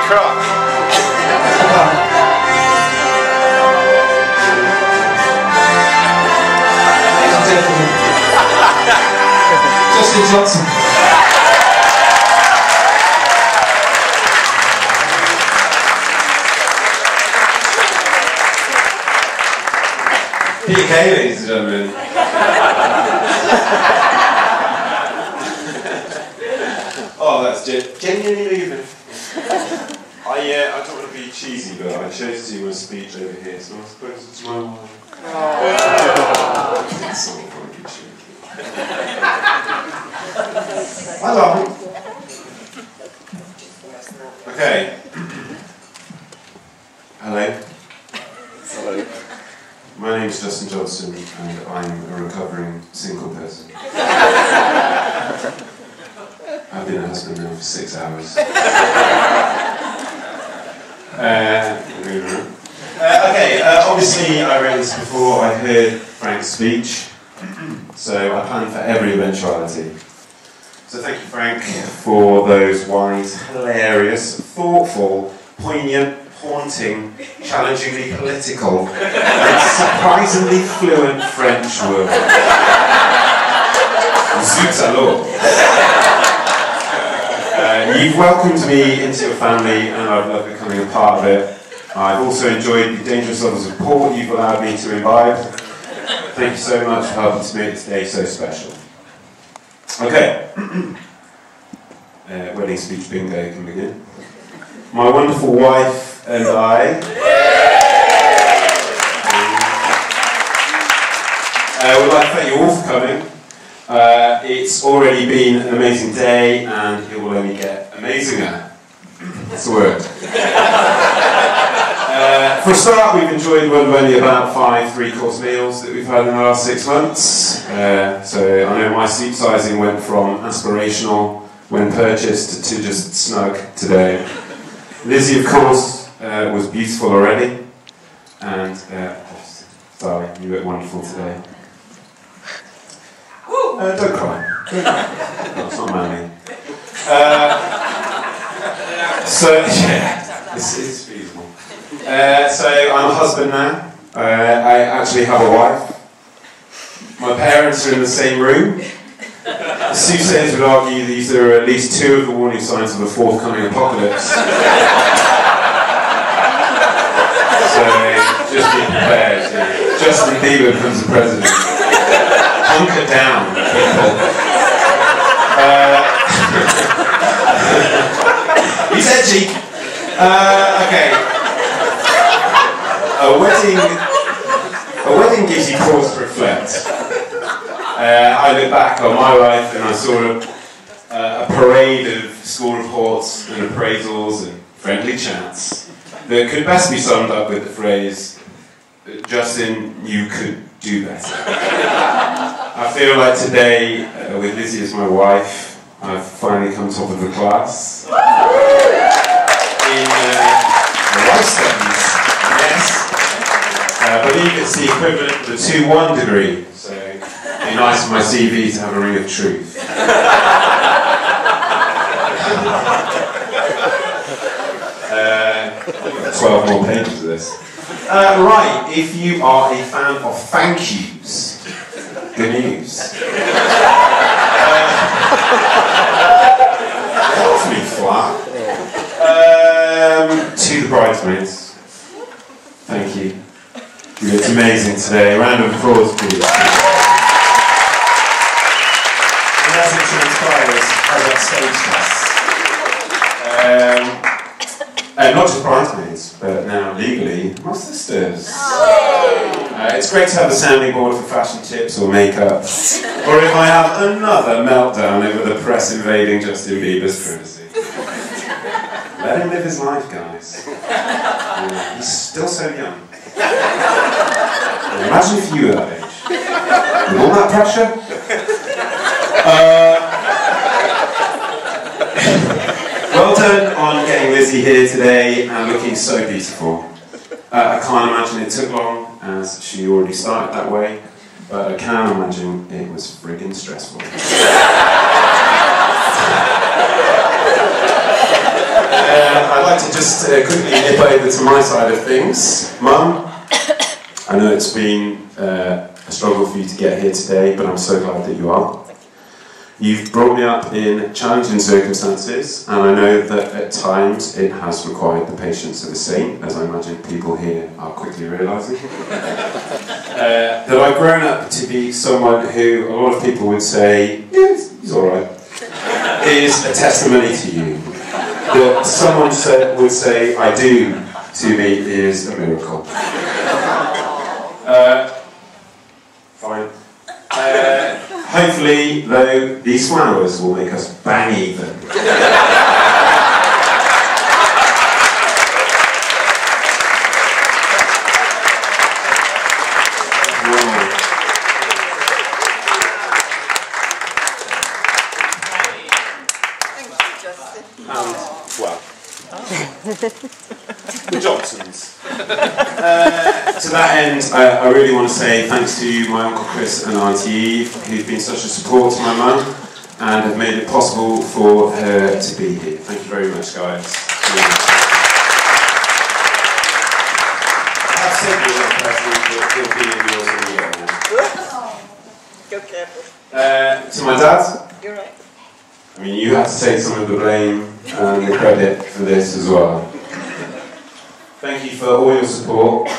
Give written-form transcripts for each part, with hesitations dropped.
crotch. Ladies and gentlemen, Justin Johnson. PK, ladies and gentlemen. Oh, that's genuinely moving. I don't want to be cheesy, but I chose to do my speech over here, so I suppose it's my one. It's not very good cheesy. Hello. Okay. Hello. Hello. My name is Justin Johnson, and I'm a recovering single person. I've been a husband now for 6 hours. Obviously I read this before I heard Frank's speech, so I planned for every eventuality. So thank you, Frank, for those wise, hilarious, thoughtful, poignant, haunting, challengingly political, and surprisingly fluent French words. Zut alors! You've welcomed me into your family, and I've loved becoming a part of it. I've also enjoyed the dangerous levels of support you've allowed me to imbibe. Thank you so much for helping to make this day so special. Okay. Wedding speech bingo can begin. My wonderful wife and I would like to thank you all for coming. It's already been an amazing day, and it will only get amazinger. That's the word. For a start, we've enjoyed one of only about 5 3-course meals that we've had in the last 6 months. So I know my seat sizing went from aspirational when purchased to just snug today. Lizzie, of course, was beautiful already, and sorry, you look wonderful today. Don't cry. No, it's not manly. So, yeah, it's feasible. So, I'm a husband now. I actually have a wife. My parents are in the same room. Soothsayers would argue these are at least 2 of the warning signs of a forthcoming apocalypse. So, just be prepared. Justin Bieber becomes the president. Hunker down, people. He's edgy. Okay. A wedding gives you pause to reflect. I look back on my life and I saw a parade of school reports and appraisals and friendly chats that could best be summed up with the phrase, Justin, you could do better. I feel like today, with Lizzie as my wife, I've finally come top of the class. In life studies, yes. I believe it's the equivalent of the 2-1 degree, so it'd be nice for my CV to have a ring of truth. 12 more pages of this. Right, if you are a fan of thank yous, good news. Awfully flat. To the bridesmaids, thank you. You looked amazing today. A round of applause, please. And as it transpires, how's that stage test? Not just bridesmaids, but now legally, my sisters. It's great to have a sounding board for fashion tips or makeup, or if I have another meltdown over the press invading Justin Bieber's privacy. Let him live his life, guys. He's still so young. Imagine if you were that age. With all that pressure? Well done on getting Lizzie here today and looking so beautiful. I can't imagine it took long, as she already started that way, but I can imagine it was friggin' stressful. I'd like to just quickly nip over to my side of things. Mum, I know it's been a struggle for you to get here today, but I'm so glad that you are. You've brought me up in challenging circumstances, and I know that at times it has required the patience of a saint, as I imagine people here are quickly realising. That I've grown up to be someone who a lot of people would say, yeah, he's alright, is a testimony to you. That someone would say, I do, to me is a miracle. Fine. Hopefully, though, these flowers will make us bang even. The Johnsons. To that end, I really want to say thanks to my Uncle Chris and Auntie Eve, who've been such a support to my mum and have made it possible for her to be here. Thank you very much, guys. I've said you were present, but he'll be in yours when you get there. Go careful. To my dad. You're right. I mean, you have to take some of the blame and the credit for this as well. Thank you for all your support.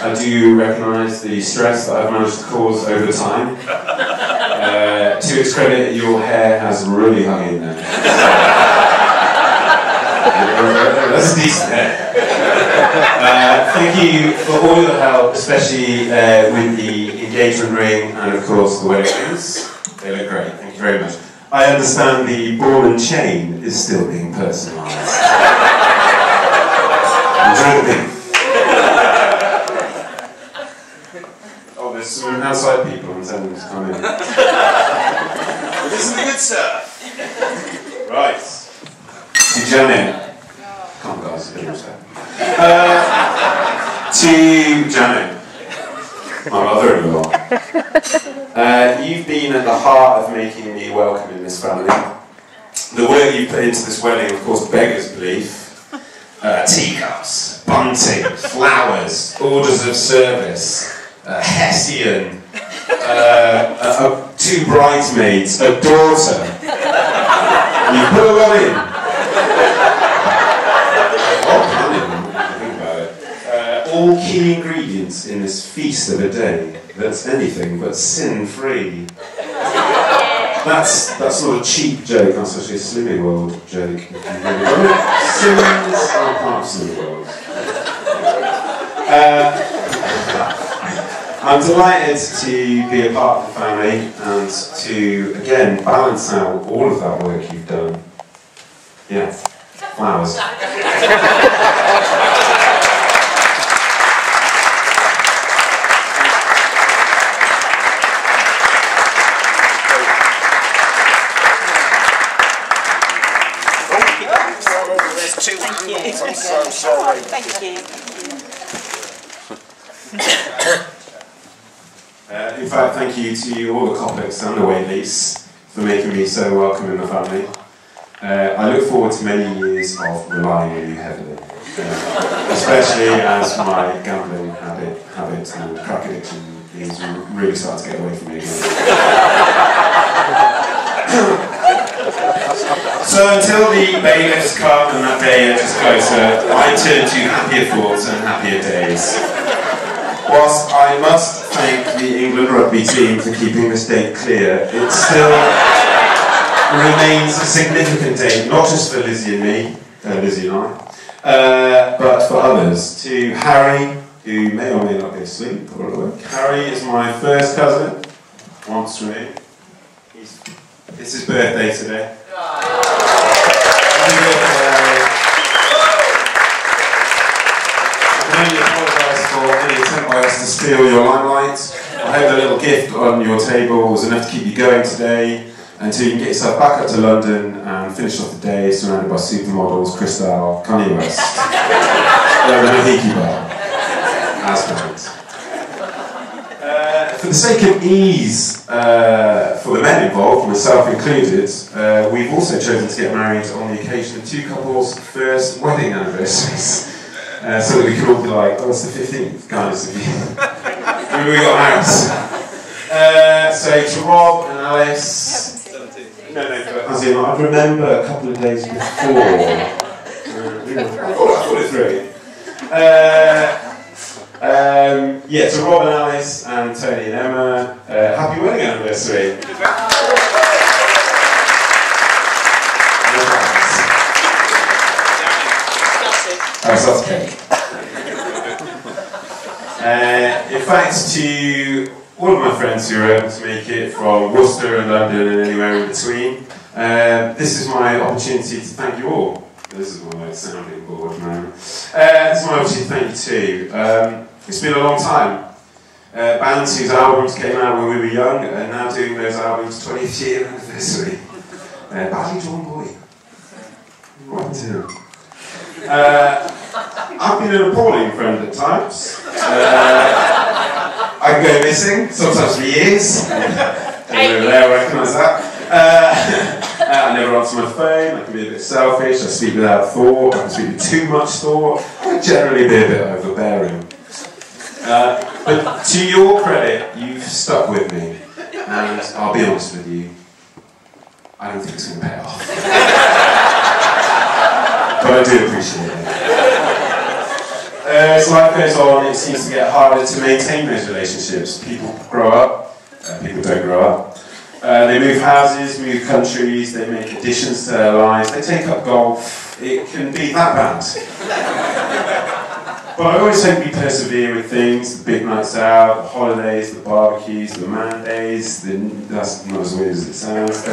I do recognise the stress that I've managed to cause over time. To its credit, your hair has really hung in there. That's decent hair. Thank you for all your help, especially with the engagement ring and, of course, the wedding rings. They look great. Thank you very much. I understand the ball and chain is still being personalised. Enjoy the pink. Oh, there's some outside people I'm telling them to come in. Isn't it good, sir? Right. To Janet. Come on, guys, a bit of to Janet, my mother-in-law. You've been at the heart of making me welcome in this family. The work you put into this wedding, of course, beggars belief. Teacups, bunting, flowers, orders of service, Hessian, 2 bridesmaids, a daughter. You put a lot in. Think about it. All key ingredients in this feast of a day that's anything but sin-free. That's not a cheap joke, that's actually a Slimming World joke. Sins are parts of the world. I'm delighted to be a part of the family and to, again, balance out all of that work you've done. Yeah, flowers. Thank you. I'm so sorry. Thank you. In fact, thank you to all the Coppicks and the Whateleys for making me so welcome in the family. I look forward to many years of relying on you heavily, especially as my gambling habit and crack addiction is really starting to get away from me again. So until the bailiffs come and that day edges closer, I turn to happier thoughts and happier days. Whilst I must thank the England rugby team for keeping this date clear, it still remains a significant date, not just for Lizzie and me, Lizzie and I, but for others. To Harry, who may or may not be asleep, or at work. Harry is my first cousin, once for me. It's his birthday today. Happy birthday, Harry. I can only apologise for any attempt by us to steal your limelight. I hope the little gift on your table was enough to keep you going today until you can get yourself back up to London and finish off the day surrounded by supermodels, Cristal, Kanye West, the Hiki Bar, as planned. For the sake of ease for the men involved, myself included, we've also chosen to get married on the occasion of two couples' first wedding anniversaries. So that we can all be like, oh, it's the 15th, guys, of you. Remember we got married. So to Rob and Alice... No, as in, I remember a couple of days before. I thought it through. Yeah, to Rob and Alice and Tony and Emma, happy wedding anniversary. Oh, so that's cake. In fact, to all of my friends who were able to make it from Worcester and London and anywhere in between, this is my opportunity to thank you all. This is my sounding board now. This is my opportunity to thank you too. It's been a long time. Bands whose albums came out when we were young are now doing those albums 20th year anniversary. Badly Drawn Boy. What happened to him? I've been an appalling friend at times. I can go missing, sometimes for years. They'll recognise that. I never answer my phone, I can be a bit selfish, I speak without thought, I can speak with too much thought, I can generally be a bit overbearing. But to your credit, you've stuck with me, and I'll be honest with you, I don't think it's going to pay off. But I do appreciate it. As life goes on, it seems to get harder to maintain those relationships. People grow up, people don't grow up. They move houses, move countries, they make additions to their lives, they take up golf. It can be that bad. But I always hope we persevere with things, the big nights out, the holidays, the barbecues, the man days, that's not as weird as it sounds.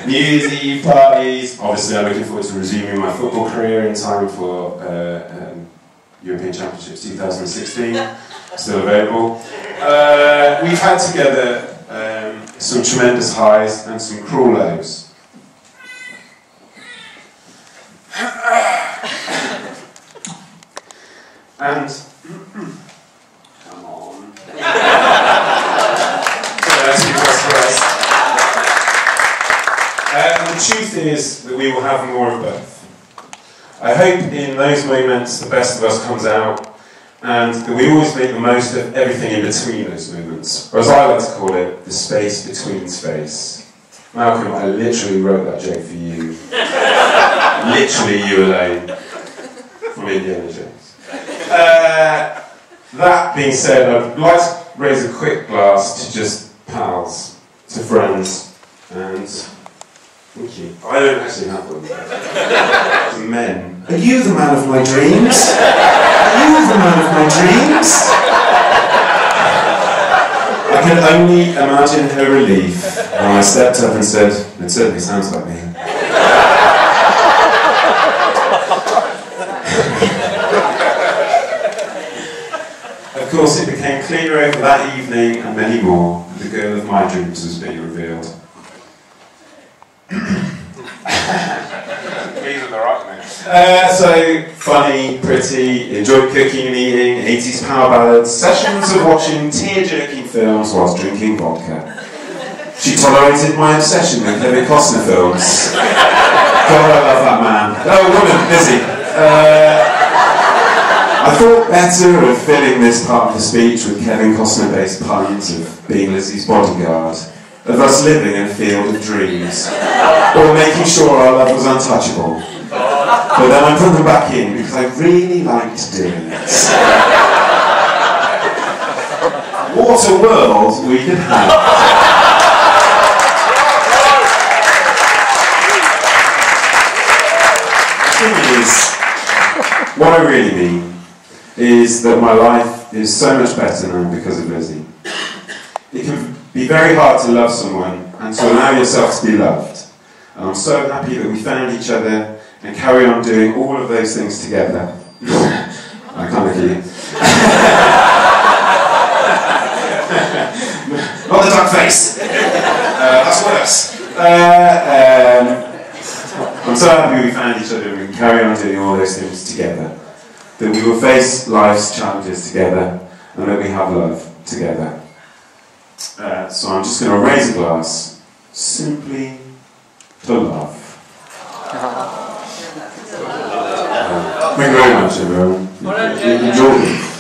New Year's Eve parties. Obviously, I'm looking forward to resuming my football career in time for European Championships 2016. Still available. We've had together some tremendous highs and some cruel lows. And come on. The truth is that we will have more of both. I hope in those moments the best of us comes out, and that we always make the most of everything in between those moments, or as I like to call it, the space between space. Malcolm, I literally wrote that joke for you. Literally you alone. From Indiana Jones. That being said, I'd like to raise a quick glass to just pals, to friends, and thank you. I don't actually have one. To men. Are you the man of my dreams? Are you the man of my dreams? I can only imagine her relief when I stepped up and said, it certainly sounds like me. Of course, it became clear over that evening and many more that the girl of my dreams was being revealed. So, funny, pretty, enjoyed cooking and eating, 80s power ballads, sessions of watching tear-jerking films whilst drinking vodka. She tolerated my obsession with Kevin Costner films. God, I love that man. Oh, woman, busy. I thought better of filling this part of the speech with Kevin Costner-based puns of being Lizzie's bodyguard, of us living in a field of dreams, or making sure our love was untouchable. But then I put them back in because I really liked doing it. What a world we could have. The thing is, what I really mean is that my life is so much better now because of Lizzie. It can be very hard to love someone and to allow yourself to be loved. And I'm so happy that we found each other and carry on doing all of those things together. I can't look at you. Not the duck face! That's worse. I'm so happy we found each other and we can carry on doing all those things together. that we will face life's challenges together, and that we have love together. So I'm just going to raise a glass, simply to love. Thank you very much, everyone. Enjoy.